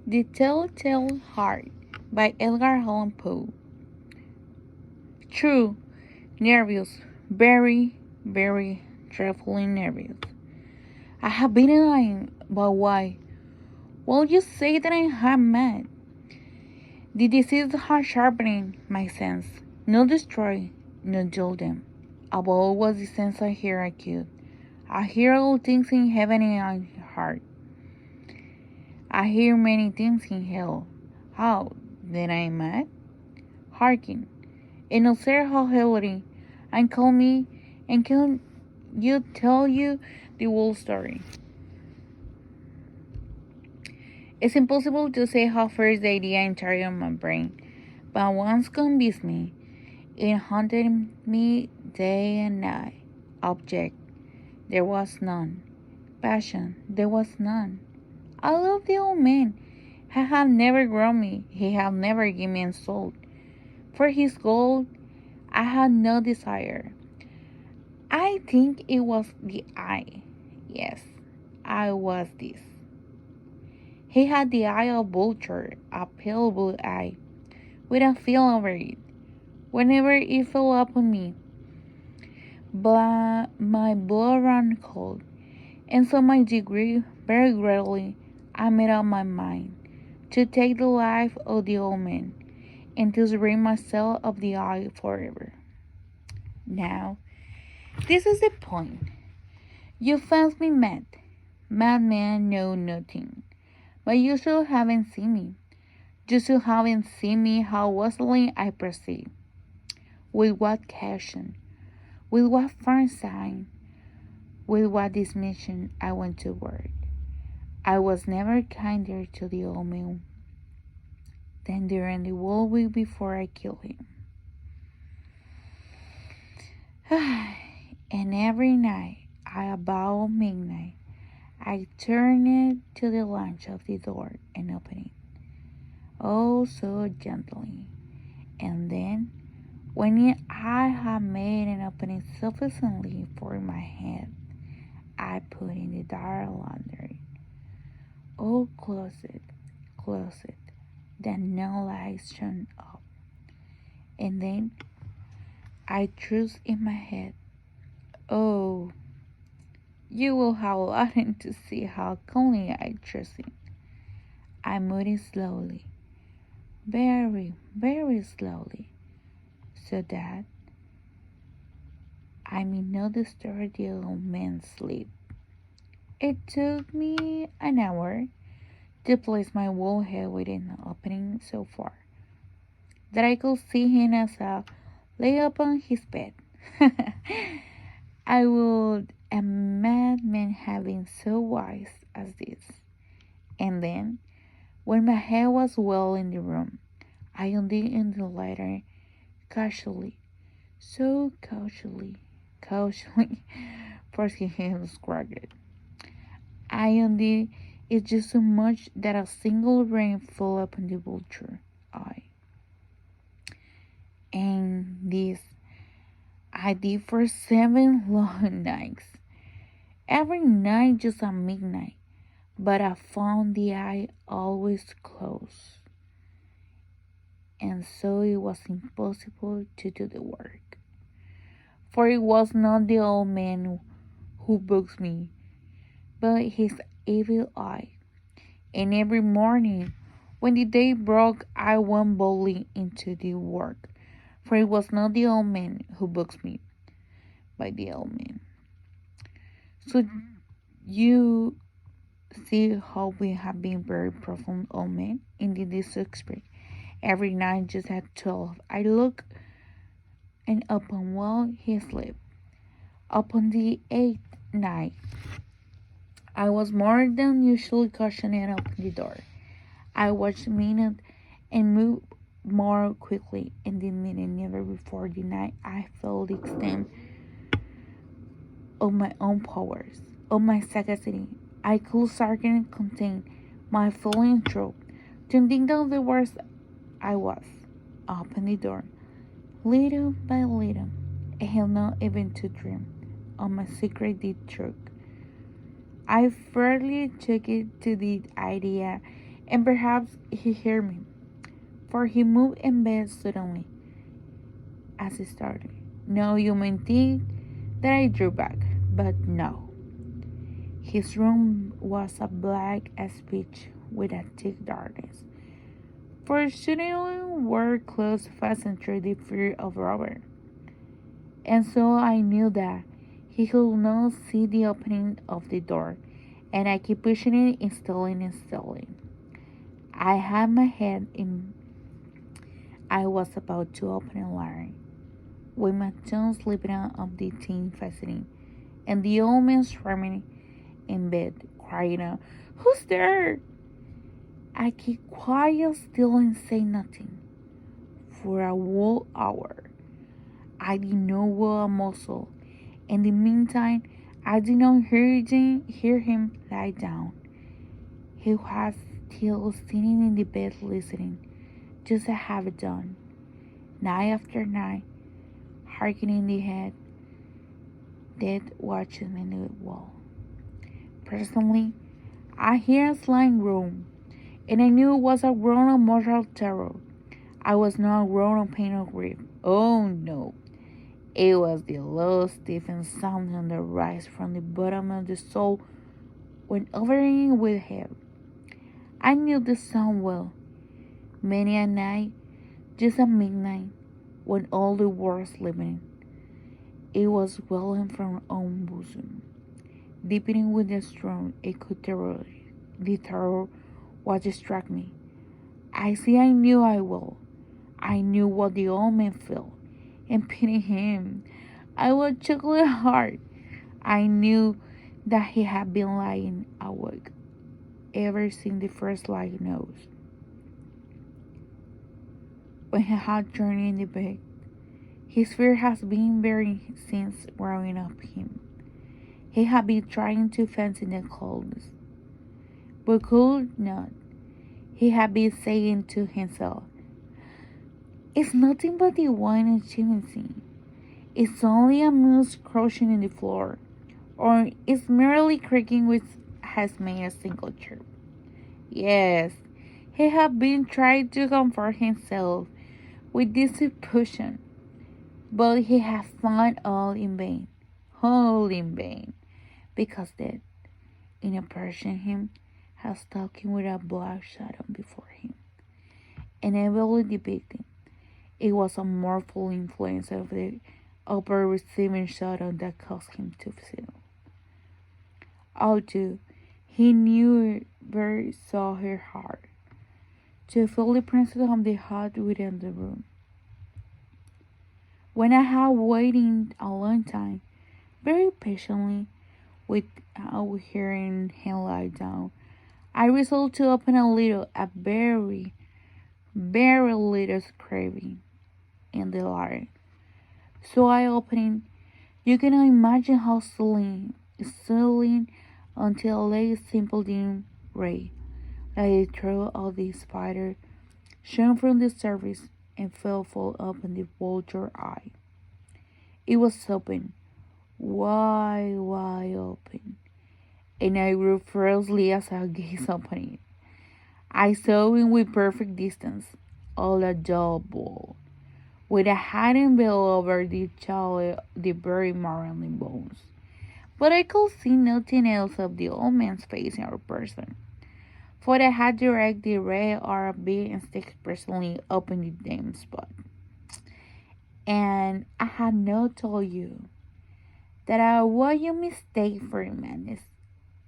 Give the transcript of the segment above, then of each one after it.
The Telltale Heart by Edgar Allan Poe. True, nervous, very, very dreadfully nervous. I have been lying, but why? Well, you say that I am mad. The disease has sharpened my sense, not destroy, not dull them. Above was the sense I hear acute. I hear all things in heaven and heart. I hear many things in hell. How? Then I am mad? Hearken, and observe how heavily, and call me, and can you tell you the whole story. It's impossible to say how first the idea entered my brain, but once convinced me, it haunted me day and night. Object, there was none. Passion, there was none. I love the old man. He had never grown me. He had never given me insult. For his gold, I had no desire. I think it was the eye. Yes, I was this. He had the eye of vulture, a pale blue eye, with a film over it. Whenever it fell upon me, my blood ran cold, and so my degree, very gradually, I made up my mind to take the life of the old man, and to rid myself of the eye forever. Now, this is the point. You found me mad. Madmen know nothing. But you still haven't seen me. You still haven't seen me how wildly I proceed. With what caution, with what firm sign, with what dismission I went to work. I was never kinder to the old man than during the whole week before I killed him. And every night, about midnight, I turned to the latch of the door and opened it, oh so gently. And then, when I had made an opening sufficiently for my head, I put in the dark lantern. Oh, close it, that no light shone up. And then I thrust in my head. Oh, you will have learned to see how calmly I trust him. I moved it slowly, very, very slowly, so that I may not disturb the old man's sleep. It took me an hour to place my whole head within the opening so far that I could see him as I lay upon his bed. I would a madman have been so wise as this. And then, when my head was well in the room, I undid in the letter casually, so casually, for he was cracked. I undid it just so much that a single rain fell upon the vulture eye. And this I did for 7 long nights. Every night just at midnight, but I found the eye always closed, and so it was impossible to do the work. For it was not the old man who bugs me, but his evil eye. And every morning, when the day broke, I went boldly into the work, for it was not the old man who bugs me, but the old man. So you see how we have been very profound old men in this experience. Every night just at 12, I look and upon while he slept. Upon the 8th night, I was more than usually cautious and opened the door. I watched a minute and moved more quickly, and the minute never before the night I felt the extent of my own powers, of my sagacity. I could scarcely contain my falling throat. To think of the worst I was. Opened the door. Little by little, I had not even to dream of my secret deed truth. I fairly took it to the idea and perhaps he heard me, for he moved in bed suddenly as he started. No, you may think that I drew back, but no. His room was a black as pitch with a thick darkness. Fortunately, were closed fastened through the fear of Robert, and so I knew that he could not see the opening of the door, and I kept pushing it, installing and installing. I had my head in. I was about to open a line with my tongue slipping out of the tin fastening, and the old man swarming in bed, crying out, "Who's there?" I kept quiet still and say nothing. For a whole hour, I did not move a muscle. In the meantime, I did not hear him lie down. He was still sitting in the bed listening, just as I have done, night after night, hearkening the head, dead watching in the wall. Presently, I hear a slang groan, and I knew it was a groan of mortal terror. I was not a groan of pain or grief. Oh no, it was the low, stiffened sound that rise from the bottom of the soul when overhanging with hell. I knew the sound well. Many a night, just at midnight, when all the world sleeping, it was welling from her own bosom, deepening with the strong echo terror. The terror was distract me. I knew I will. I knew what the old man felt, and pity him. I was chuckling hard. I knew that he had been lying awake ever since the first light nose. When he had turned in the bed, his fear has been very since growing up him. He had been trying to fancy the coldness, but could not. He had been saying to himself, "It's nothing but the wine and chimney. It's only a mouse crouching in the floor, or it's merely creaking which has made a single chirp." Yes, he had been trying to comfort himself with this supposition, but he had found all in vain, because death, in approaching him, has talking with a black shadow before him, inevitably depicting. It was a mortal influence of the upper receiving shadow that caused him to feel. Although he knew very saw her heart, to feel the presence of the heart within the room. When I had waited a long time, very patiently, without hearing him lie down, I resolved to open a very, very little craving in the light. So I opened. You cannot imagine how slowly, until a late simple dim ray, like the throat of the spider, shone from the surface and fell full upon the vulture eye. It was open, wide open, and I grew fiercely as I gazed upon it. I saw him with perfect distance, all a dull ball, with a hiding veil over the very marrow and bones. But I could see nothing else of the old man's face or person, for I had directed the ray or a big and stick personally upon the damn spot. And I had not told you that what you mistake for madness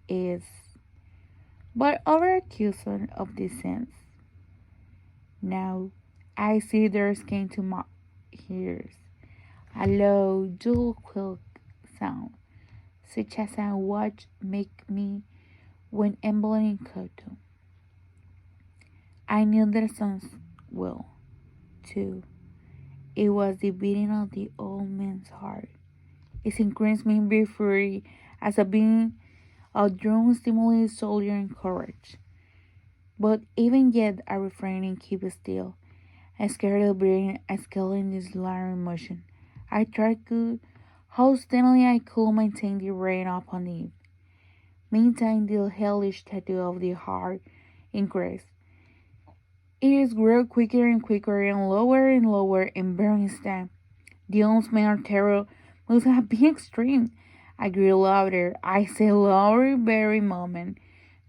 is but over accusation of the sense. Now I see there's came to my ears a low, dull quick sound, such as I watch make me when embedding cotton. I knew that sounds well, too. It was the beating of the old man's heart. It increased me in fury as a being of drawn stimulated soldier and courage. But even yet I refrained and keep still. I scarcely breathing, I scaling this alarming motion. I tried to how steadily I could maintain the rein upon it. Meantime the hellish tattoo of the heart increased. It is grew quicker and quicker and lower and very instant. The onslaught of terror must have been extreme. I grew louder. I said louder very moment.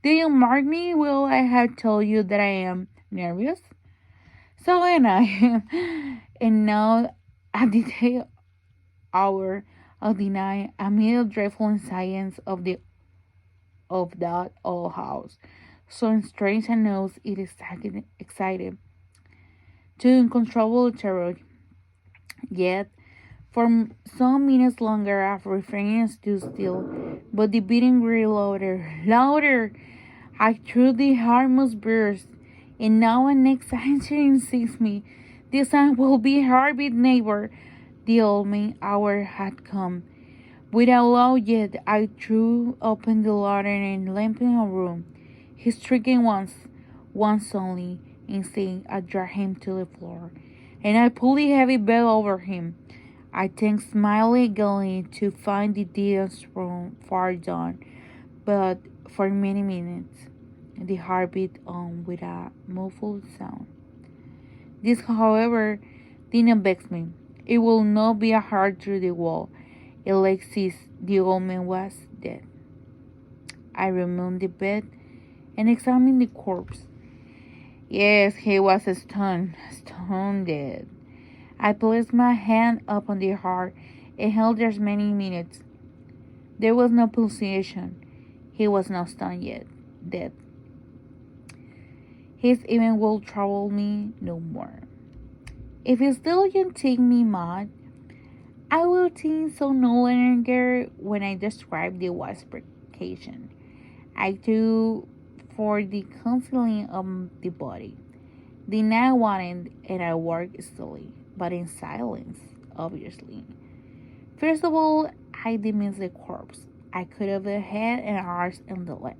Do you mark me? Will I have told you that I am nervous? So and I. And now at the day hour of the night, amid the dreadful silence of that old house, so strange and knows it is excited to uncontrollable terror. Yet for some minutes longer I refrained to still, but the beating grew louder. I threw the heart must burst, and now an anxiety seized me. This time will be heartbeat neighbor. The old man hour had come. Without loud yet, I threw open the lantern and lamp in a room. He stricken once only, insane, I dragged him to the floor, and I pulled the heavy bed over him. I thanked smilingly to find the distance room far down, but for many minutes the heart beat on with a muffled sound. This, however, did not vex me. It will not be a heart through the wall. Alexis, the old man, was dead. I removed the bed and examined the corpse. Yes, he was stone dead. I placed my hand upon the heart and held there many minutes. There was no pulsation. He was not stunned yet, dead. His event will trouble me no more. If you still can take me mad, I will think so no longer when I describe the wise vacation I do for the concealing of the body. The night wanted and I worked slowly, but in silence, obviously. First of all, I dismissed the corpse. I cut off the head and arms and the leg.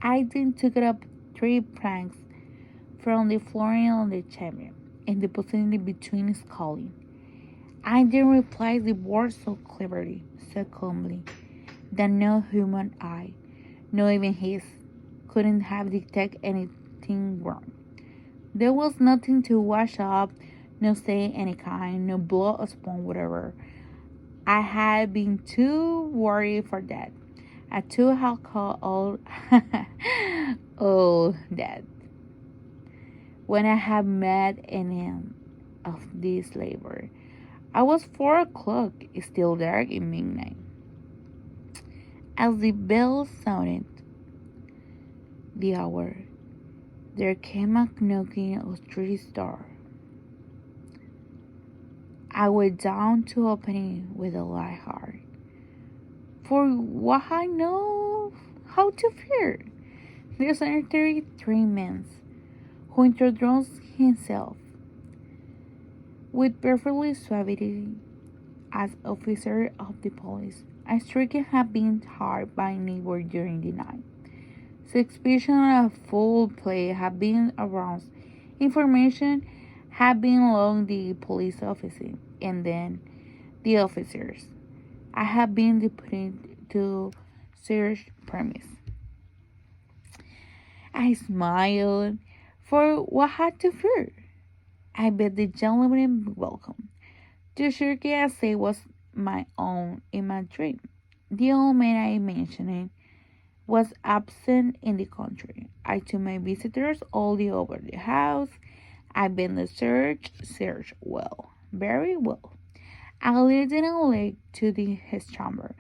I then took up 3 planks from the flooring of the chamber and deposited it between sculling. I then replaced the board so cleverly, so calmly, that no human eye, not even his, couldn't have detected anything wrong. There was nothing to wash up, no stain any kind, no blood upon whatever. I had been too worried for that. I too had called all all that. When I had met an end of this labor, I was 4 o'clock, still dark in midnight. As the bell sounded the hour, there came a knocking of Trudy's door. I went down to open it with a light heart, for what I know how to fear. There's an 33 men who introduced himself with perfectly suavity as officer of the police. I stricken had been hard by a neighbor during the night. Suspicion of foul play had been aroused. Information had been along the police officer and then the officers. I had been deputed to search premise. I smiled, for what had to fear? I bid the gentleman welcome. The circuit I say was my own in my dream. The old man I mentioned was absent in the country. I took my visitors all over the house. I been the search well, very well. I led them away to his chamber.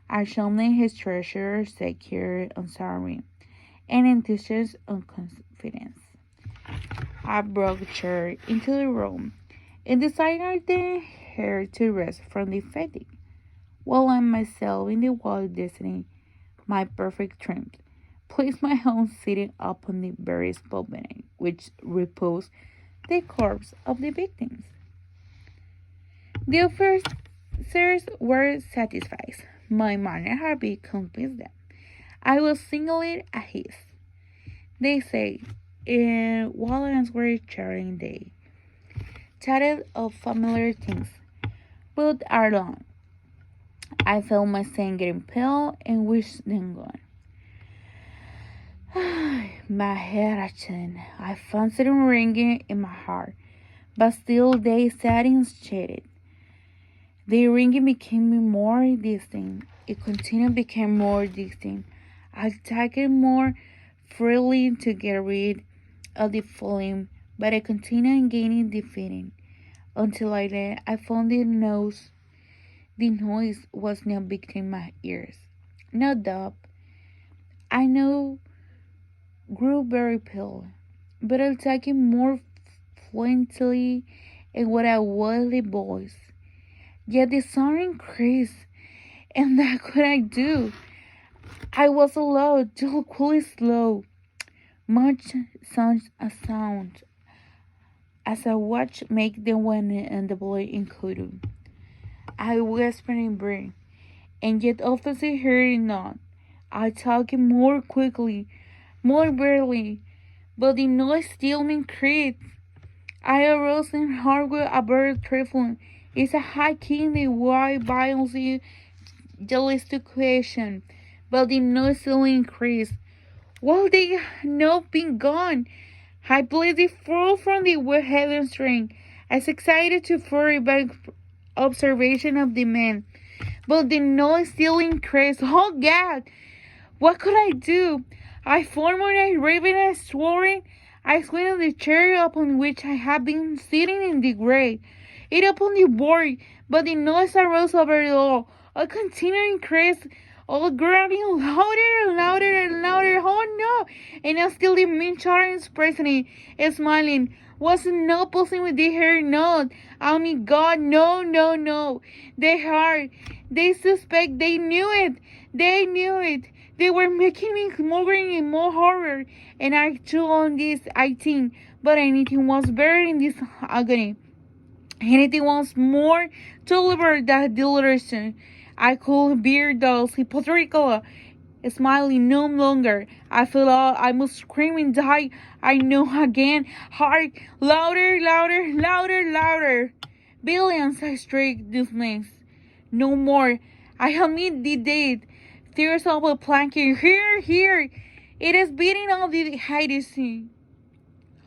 I showed them his treasure, secure and sorry, and enthusiastic and confidence. I brought a chair into the room and decided then her to rest from the fatigue, while I myself in the wild destiny, my perfect dreams, placed my own sitting upon the very spot beneath which reposed the corpse of the victims. The officers were satisfied. My manner had been convinced them. I was singly at his. They say, while I were chatting, they chatted of familiar things, but are long. I felt my skin getting pale and wished them gone. My head ached. I fancied a ringing in my heart, but still the settings shaded. The ringing became more distinct. It continued became more distinct. I attacked more freely to get rid of the flame, but I continued gaining defeating until I found the nose. The noise was now between my ears. No doubt, I know grew very pale, but I attacked more fluently and with a wily voice. Yet the sound increased, and that could I do. I was allowed to cool slow, much such a sound as a watch make the wind and the blade included. I whispered in brain, and yet obviously heard it not. I talked more quickly, more barely, but the noise still increased. I arose and heard a bird trifling. It's a high key in the wide violence gesticulation, but the noise still increased. While they had not been gone, I played the fall from the heaven string, as excited to fury by observation of the man. But the noise still increased. Oh God! What could I do? I formed a raven and soaring. I swung on the chair upon which I had been sitting in the grave. It upon the board, but the noise arose over it all. I continued increase, all growling louder and louder and louder. Oh no! And I still the mean chattering expressing it, smiling. Was not posing with the hair, not. Oh my God, no, no, no. They heard. They suspect. They knew it. They knew it. They were making me more and more horror. And I too on this, I think. But anything was better in this agony. Anything was more tolerable than delirium. I could bear those hypocritical smiling no longer. I felt I must scream and die. I know again. Hard, louder, louder, louder, louder. Billions I strike this place. No more. I admit the dead. Tears of a planking. Here, here. It is beating on the Hades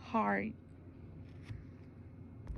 heart.